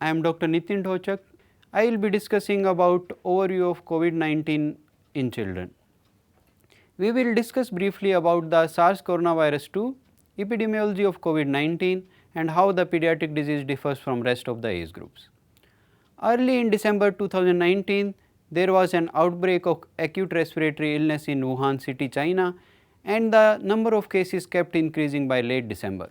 I am Dr. Nitin Dhochak. I will be discussing about overview of COVID-19 in children. We will discuss briefly about the SARS coronavirus 2, epidemiology of COVID-19 and how the pediatric disease differs from rest of the age groups. Early in December 2019, there was an outbreak of acute respiratory illness in Wuhan city, China, and the number of cases kept increasing by late December.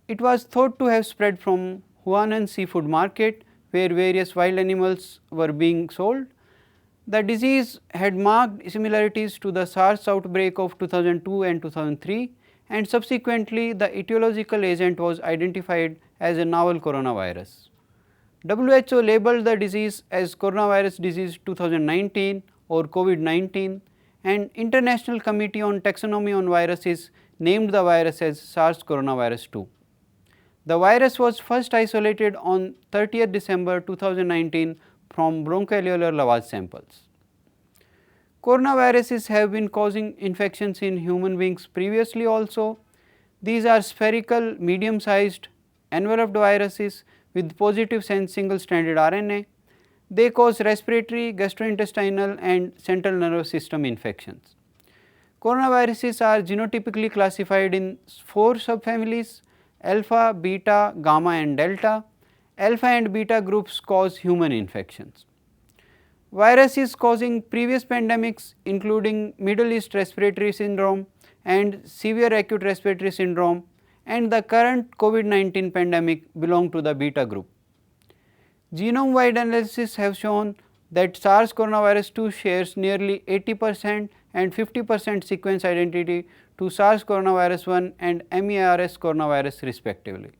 It was thought to have spread from Huanan seafood market, where various wild animals were being sold. The disease had marked similarities to the SARS outbreak of 2002 and 2003, and subsequently the etiological agent was identified as a novel coronavirus. WHO labeled the disease as coronavirus disease 2019 or COVID-19, and International Committee on Taxonomy on Viruses named the virus as SARS coronavirus 2. The virus was first isolated on 30th December 2019 from bronchoalveolar lavage samples. Coronaviruses have been causing infections in human beings previously also. These are spherical, medium sized enveloped viruses with positive sense single stranded RNA. They cause respiratory, gastrointestinal and central nervous system infections. Coronaviruses are genotypically classified in 4 subfamilies: alpha, beta, gamma and delta. Alpha and beta groups cause human infections. Viruses causing previous pandemics including Middle East respiratory syndrome and severe acute respiratory syndrome and the current COVID-19 pandemic belong to the beta group. Genome-wide analysis have shown that SARS coronavirus 2 shares nearly 80% and 50% sequence identity to SARS coronavirus 1 and MERS coronavirus respectively.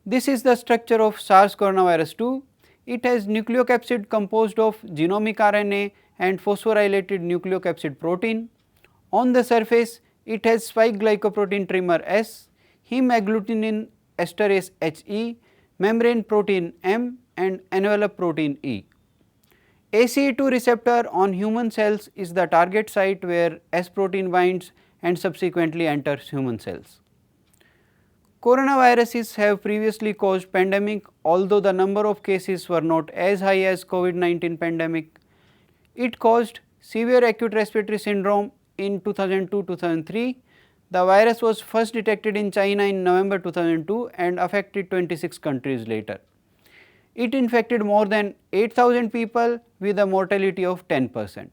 This is the structure of SARS coronavirus 2. It has nucleocapsid composed of genomic RNA and phosphorylated nucleocapsid protein. On the surface, it has spike glycoprotein trimer S, heme agglutinin esterase He, membrane protein M and envelope protein E. ACE2 receptor on human cells is the target site where S protein binds and subsequently enters human cells. Coronaviruses have previously caused pandemic, although the number of cases were not as high as COVID-19 pandemic. It caused severe acute respiratory syndrome in 2002-2003. The virus was first detected in China in November 2002 and affected 26 countries later. It infected more than 8,000 people with a mortality of 10%.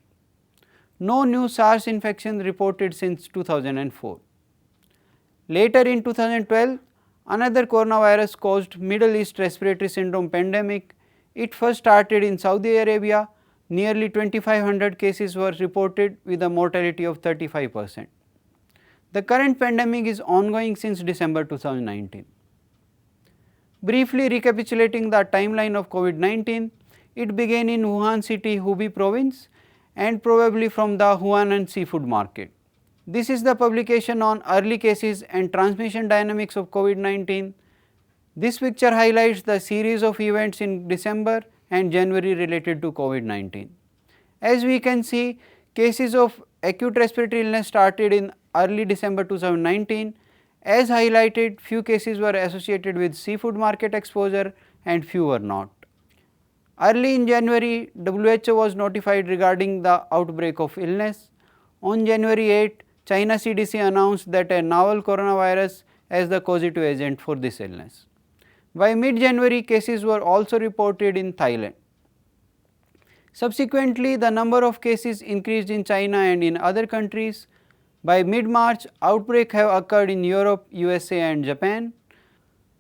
No new SARS infections reported since 2004. Later in 2012, another coronavirus caused Middle East respiratory syndrome pandemic. It first started in Saudi Arabia. Nearly 2,500 cases were reported with a mortality of 35%. The current pandemic is ongoing since December 2019. Briefly recapitulating the timeline of COVID-19, it began in Wuhan city, Hubei province and probably from the Huanan seafood market. This is the publication on early cases and transmission dynamics of COVID-19. This picture highlights the series of events in December and January related to COVID-19. As we can see, cases of acute respiratory illness started in early December 2019. As highlighted, few cases were associated with seafood market exposure and few were not. Early in January, WHO was notified regarding the outbreak of illness. On January 8, China CDC announced that a novel coronavirus as the causative agent for this illness. By mid-January, cases were also reported in Thailand. Subsequently, the number of cases increased in China and in other countries. By mid-March, outbreak have occurred in Europe, USA and Japan.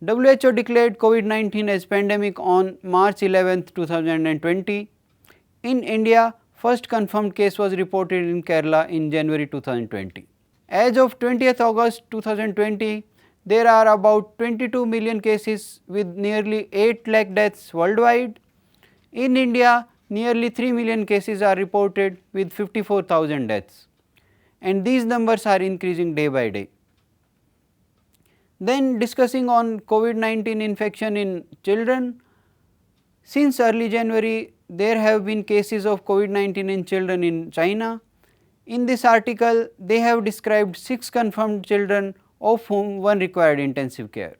WHO declared COVID-19 as pandemic on March 11, 2020. In India, first confirmed case was reported in Kerala in January 2020. As of 20th August 2020, there are about 22 million cases with nearly 8 lakh deaths worldwide. In India, nearly 3 million cases are reported with 54,000 deaths, and these numbers are increasing day by day. Then discussing on COVID-19 infection in children, since early January there have been cases of COVID-19 in children in China. In this article, they have described 6 confirmed children of whom 1 required intensive care.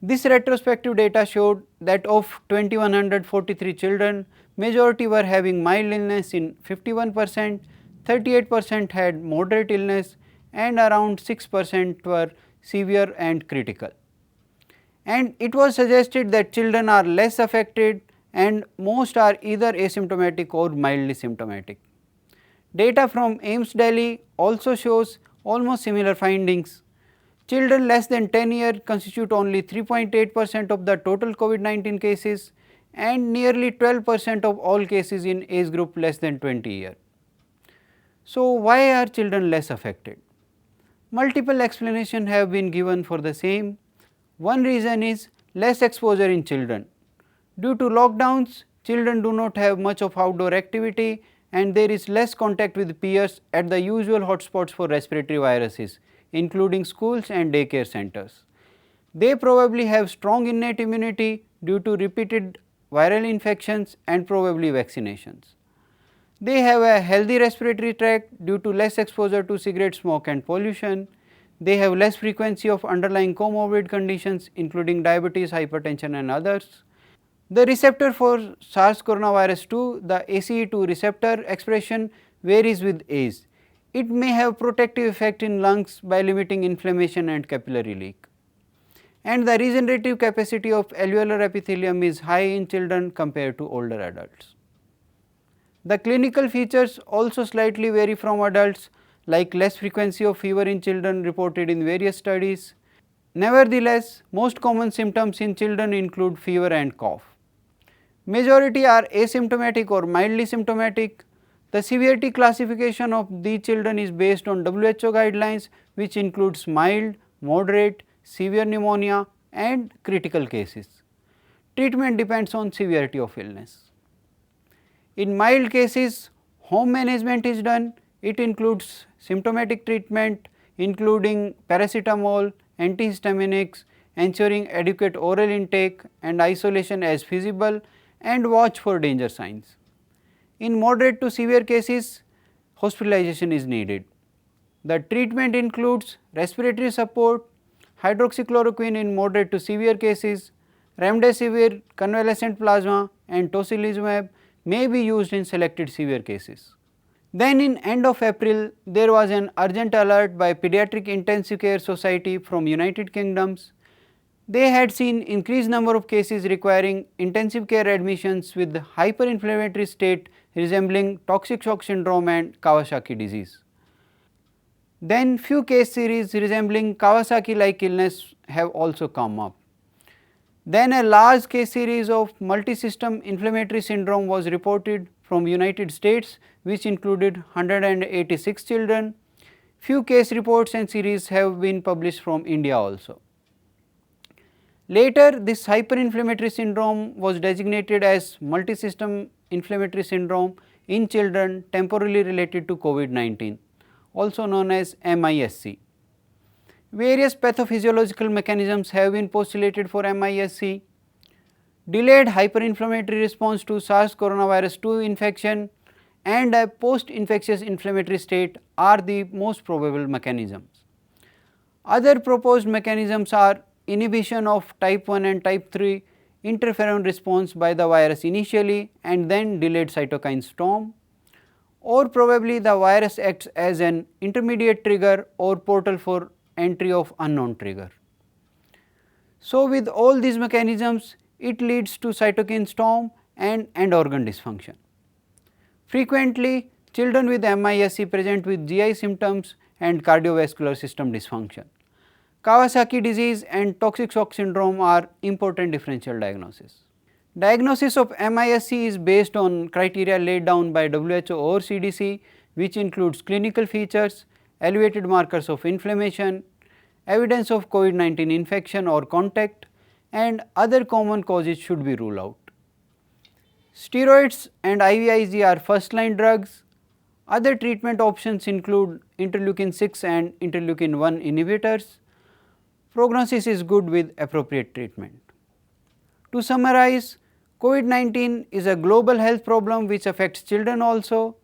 This retrospective data showed that of 2143 children, majority were having mild illness in 51%, 38% had moderate illness and around 6% were severe and critical. And it was suggested that children are less affected and most are either asymptomatic or mildly symptomatic. Data from AIIMS Delhi also shows almost similar findings. Children less than 10 years constitute only 3.8% of the total COVID-19 cases and nearly 12% of all cases in age group less than 20 years. So, why are children less affected? Multiple explanations have been given for the same. One reason is less exposure in children. Due to lockdowns, children do not have much of outdoor activity and there is less contact with peers at the usual hotspots for respiratory viruses, including schools and daycare centers. They probably have strong innate immunity due to repeated viral infections and probably vaccinations. They have a healthy respiratory tract due to less exposure to cigarette smoke and pollution. They have less frequency of underlying comorbid conditions including diabetes, hypertension and others. The receptor for SARS coronavirus 2, the ACE2 receptor expression varies with age. It may have protective effect in lungs by limiting inflammation and capillary leak. And the regenerative capacity of alveolar epithelium is high in children compared to older adults. The clinical features also slightly vary from adults, like less frequency of fever in children reported in various studies. Nevertheless, most common symptoms in children include fever and cough. Majority are asymptomatic or mildly symptomatic. The severity classification of these children is based on WHO guidelines, which includes mild, moderate, severe pneumonia and critical cases. Treatment depends on severity of illness. In mild cases, home management is done. It includes symptomatic treatment including paracetamol, antihistaminics, ensuring adequate oral intake and isolation as feasible and watch for danger signs. In moderate to severe cases, hospitalization is needed. The treatment includes respiratory support, hydroxychloroquine in moderate to severe cases, remdesivir, convalescent plasma and tocilizumab may be used in selected severe cases. Then in end of April, there was an urgent alert by Pediatric Intensive Care Society from United Kingdoms. They had seen increased number of cases requiring intensive care admissions with hyperinflammatory state resembling toxic shock syndrome and Kawasaki disease. Then few case series resembling Kawasaki like illness have also come up. Then a large case series of multisystem inflammatory syndrome was reported from United States, which included 186 children. Few case reports and series have been published from India also. Later, this hyperinflammatory syndrome was designated as multisystem inflammatory syndrome in children temporally related to COVID-19, also known as MISC. Various pathophysiological mechanisms have been postulated for MISC. Delayed hyperinflammatory response to SARS coronavirus 2 infection and a post-infectious inflammatory state are the most probable mechanisms. Other proposed mechanisms are inhibition of type 1 and type 3 interferon response by the virus initially and then delayed cytokine storm, or probably the virus acts as an intermediate trigger or portal for entry of unknown trigger. So, with all these mechanisms, it leads to cytokine storm and end organ dysfunction. Frequently, children with MISC present with GI symptoms and cardiovascular system dysfunction. Kawasaki disease and toxic shock syndrome are important differential diagnosis. Diagnosis of MISC is based on criteria laid down by WHO or CDC, which includes clinical features, elevated markers of inflammation, evidence of COVID-19 infection or contact, and other common causes should be ruled out. Steroids and IVIG are first line drugs. Other treatment options include interleukin 6 and interleukin 1 inhibitors. Prognosis is good with appropriate treatment. To summarize, COVID-19 is a global health problem which affects children also.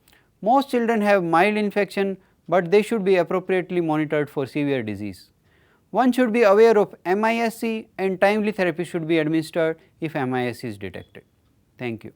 Most children have mild infection, but they should be appropriately monitored for severe disease. One should be aware of MIS-C and timely therapy should be administered if MIS-C is detected. Thank you.